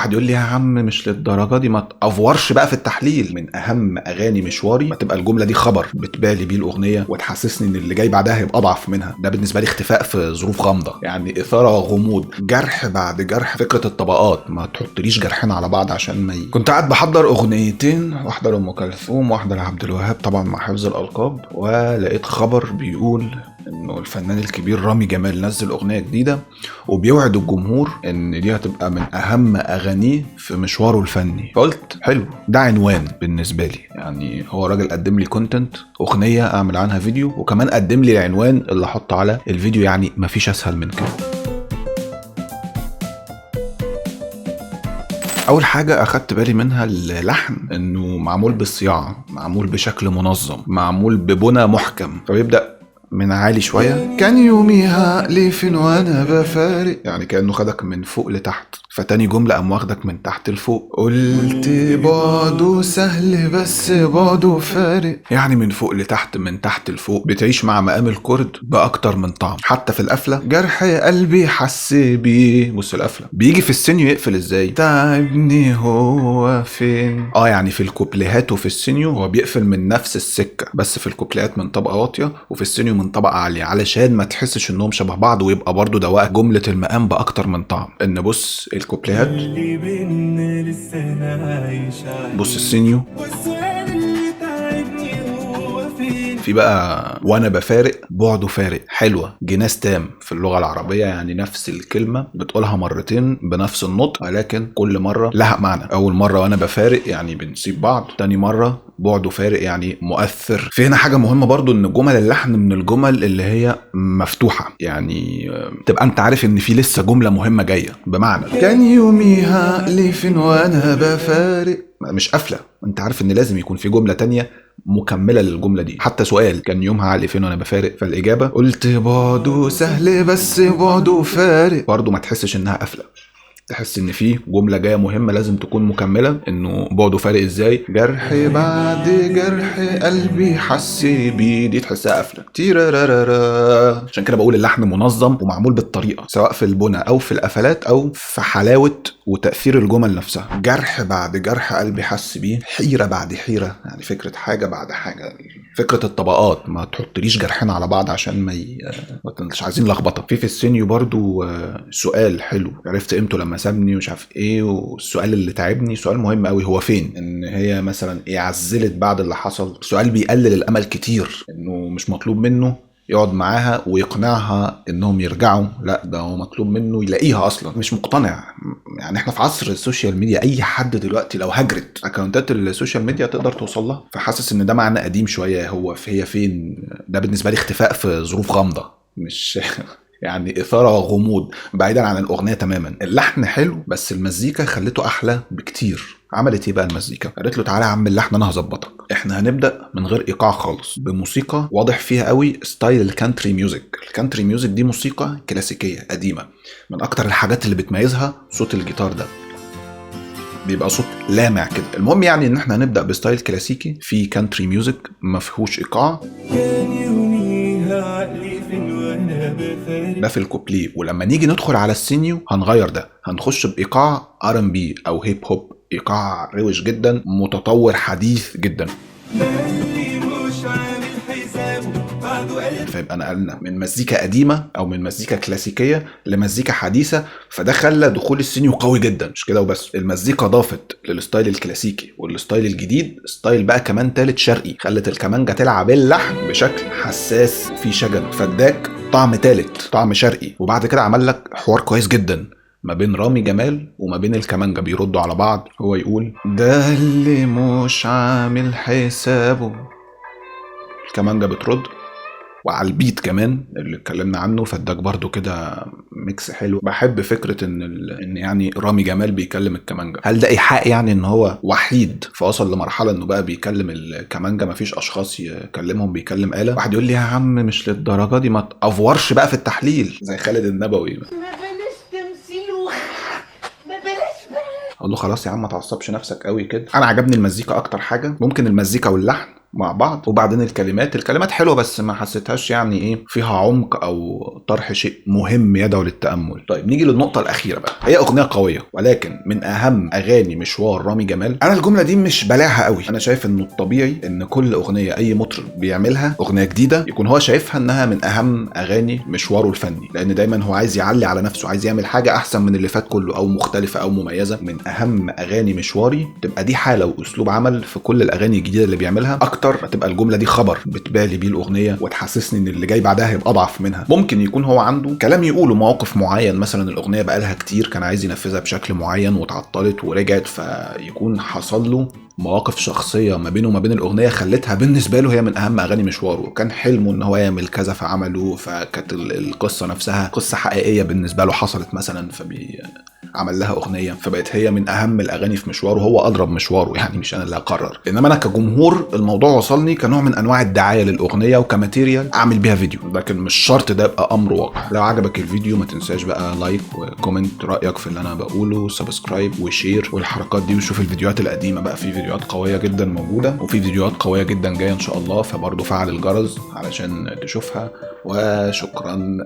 واحد يقول لي يا عم مش للدرجه دي، ما تافورش بقى في التحليل. من اهم اغاني مشواري ما تبقى الجمله دي خبر بتبالي بيه الاغنيه وتحسسني ان اللي جاي بعدها هيبقى اضعف منها. ده بالنسبه لي اختفاء في ظروف غامضه، يعني اثاره غموض، جرح بعد جرح. فكره الطبقات، ما تحطليش جرحين على بعض عشان ما كنت قاعد بحضر اغنيتين، واحده لام كلثوم واحده لعبد الوهاب طبعا مع حفظ الالقاب، ولقيت خبر بيقول انه الفنان الكبير رامي جمال نزل اغنيه جديده وبيوعد الجمهور ان دي هتبقى من اهم اغانيه في مشواره الفني. فقلت حلو، ده عنوان بالنسبه لي. يعني هو راجل قدم لي كونتنت، اغنيه اعمل عنها فيديو، وكمان قدم لي العنوان اللي احطه على الفيديو. يعني مفيش اسهل من كده. اول حاجه اخدت بالي منها اللحن، انه معمول بالصياعه، معمول بشكل منظم، معمول ببنى محكم. فبيبدا من عالي شويه، كان يوميها ليف وانا بفارق، يعني كانه خدك من فوق لتحت. فتاني جمله قام واخدك من تحت لفوق، قلت بعده سهل بس بعده فارق. يعني من فوق لتحت، من تحت لفوق، بتعيش مع مقام الكرد باكتر من طعم. حتى في القفله، جرح قلبي حس بيه. بص القفله بيجي في السينيو يقفل ازاي، تعبني هو فين. يعني في الكوبليهات وفي السينيو هو بيقفل من نفس السكه، بس في الكوبليهات من طبقه واطيه وفي السينيو من طبقه عاليه، علشان ما تحسش انهم شبه بعض، ويبقى برضو دواء جمله المقام باكتر من طعم. ان بص الكوبليهات، بص السينيو، في بقى وانا بفارق بعده فارق. حلوه، جناس تام في اللغه العربيه، يعني نفس الكلمه بتقولها مرتين بنفس النطق، ولكن كل مره لها معنى. اول مره وانا بفارق يعني بنسيب بعض، تاني مره بعده فارق يعني مؤثر. في هنا حاجه مهمه برضو، ان جمل اللحن من الجمل اللي هي مفتوحه، يعني تبقى انت عارف ان في لسه جمله مهمه جايه. بمعنى كان يوميها ليف وانا بفارق، مش قافله، انت عارف ان لازم يكون في جمله تانية مكمله للجمله دي. حتى سؤال كان يومها على فين وانا بفارق، فالاجابه قلت بعده سهل بس بعده فارق، برضه ما تحسش انها قافله، تحس ان في جمله جايه مهمه لازم تكون مكمله. انه بعده فارق ازاي، جرح بعد جرح قلبي حس بيه، دي تحسها قافله تيرارارا. عشان كده بقول اللحن منظم ومعمول بالطريقه، سواء في البنى او في القفلات او في حلاوه وتاثير الجمل نفسها. جرح بعد جرح قلبي حس بيه، حيره بعد حيره، يعني فكره حاجه بعد حاجه. فكره الطبقات، ما تحطليش جرحين على بعض عشان مش عايزين لخبطه. في السينيو برضو سؤال حلو، عرفت قيمته لما سابني ومش عارف ايه. والسؤال اللي تعبني سؤال مهم قوي، هو فين. ان هي مثلا ايه، عزلت بعد اللي حصل. سؤال بيقلل الامل كتير، انه مش مطلوب منه يقعد معاها ويقنعها انهم يرجعوا، لا ده هو مطلوب منه يلاقيها اصلا. مش مقتنع. يعني احنا في عصر السوشيال ميديا، اي حد دلوقتي لو هجرت اكونتات السوشيال ميديا تقدر توصل لها. فحاسس ان ده معنى قديم شويه، هي فين. ده بالنسبه لي اختفاء في ظروف غامضه، مش يعني اثاره غموض بعيدا عن الاغنيه تماما. اللحن حلو بس المزيكا خلته احلى بكتير. عملت ايه بقى المزيكا؟ قالت له تعالى يا عم اللحن انا هظبطك. احنا هنبدا من غير ايقاع خالص، بموسيقى واضح فيها قوي ستايل الكانتري ميوزك. الكانتري ميوزك دي موسيقى كلاسيكيه قديمه، من اكتر الحاجات اللي بتميزها صوت الجيتار ده، بيبقى صوت لامع كده. المهم يعني ان احنا هنبدا بستايل كلاسيكي في كانتري ميوزك ما فيهوش ايقاع. ده في الكوبليه. ولما نيجي ندخل على السينيو هنغير ده، هنخش بايقاع R&B او هيب هوب، ايقاع روش جدا متطور حديث جدا. فيبقى نقلنا من مزيكا قديمه او من مزيكا كلاسيكيه لمزيكا حديثه. فده خلى دخول السينيو قوي جدا. مش كده وبس، المزيكا ضافت للستايل الكلاسيكي والستايل الجديد ستايل بقى كمان تالت شرقي، خلت الكمانجه تلعب اللحن بشكل حساس في شجن، فاداك طعم تالت، طعم شرقي. وبعد كده عمل لك حوار كويس جدا ما بين رامي جمال وما بين الكمانجة، بيردوا على بعض. هو يقول ده اللي مش عامل حسابه، الكمانجة بترد، وعلى البيت كمان اللي اتكلمنا عنه، فاداك برضو كده ميكس حلو. بحب فكره ان يعني رامي جمال بيكلم الكمانجا. هل ده ايحاء يعني ان هو وحيد فوصل لمرحله انه بقى بيكلم الكمانجا، مفيش اشخاص يكلمهم، بيكلم آلة؟ واحد يقول لي يا عم مش للدرجه دي، ما تافورش بقى في التحليل زي خالد النبوي. اقول له خلاص يا عم ما تعصبش نفسك قوي كده. انا عجبني المزيكا اكتر حاجه، ممكن المزيكا واللحن مع بعض. وبعدين الكلمات حلوه بس ما حسيتهاش يعني ايه فيها عمق او طرح شيء مهم يدعو للتامل. طيب نيجي للنقطه الاخيره بقى، هي اغنيه قويه ولكن من اهم اغاني مشوار رامي جمال. انا الجمله دي مش بلاعها قوي، انا شايف انه الطبيعي ان كل اغنيه اي مطرب بيعملها اغنيه جديده يكون هو شايفها انها من اهم اغاني مشواره الفني، لان دايما هو عايز يعلي على نفسه، عايز يعمل حاجه احسن من اللي فات كله او مختلفه او مميزه. من اهم اغاني مشواري تبقى دي حاله واسلوب عمل في كل الاغاني الجديده اللي بيعملها، اكتر ما تبقى الجمله دي خبر بتبالي بيه الاغنيه وتحسسني ان اللي جاي بعدها هيبقى اضعف منها. ممكن يكون هو عنده كلام يقوله، مواقف معين مثلا الاغنيه بقالها كتير كان عايز ينفذها بشكل معين واتعطلت ورجعت، فيكون حصل له مواقف شخصيه ما بينه وما بين الاغنيه خلتها بالنسبه له هي من اهم اغاني مشواره، وكان حلمه ان هو يعمل كذا فعمله، فكانت القصه نفسها قصه حقيقيه بالنسبه له حصلت مثلا، عمل لها اغنيه فبقت هي من اهم الاغاني في مشواره، هو اضرب مشواره يعني مش انا اللي هقرر. انما انا كجمهور الموضوع وصلني كنوع من انواع الدعايه للاغنيه وكماتيريال اعمل بيها فيديو، لكن مش شرط ده يبقى امر واقع. لو عجبك الفيديو ما تنساش بقى لايك وكومنت رايك في اللي انا بقوله، سبسكرايب وشير والحركات دي، وشوف الفيديوهات القديمه بقى، في فيديوهات قويه جدا موجوده وفي فيديوهات قويه جدا جايه ان شاء الله، فبرضه فعل الجرس علشان تشوفها. وشكرا.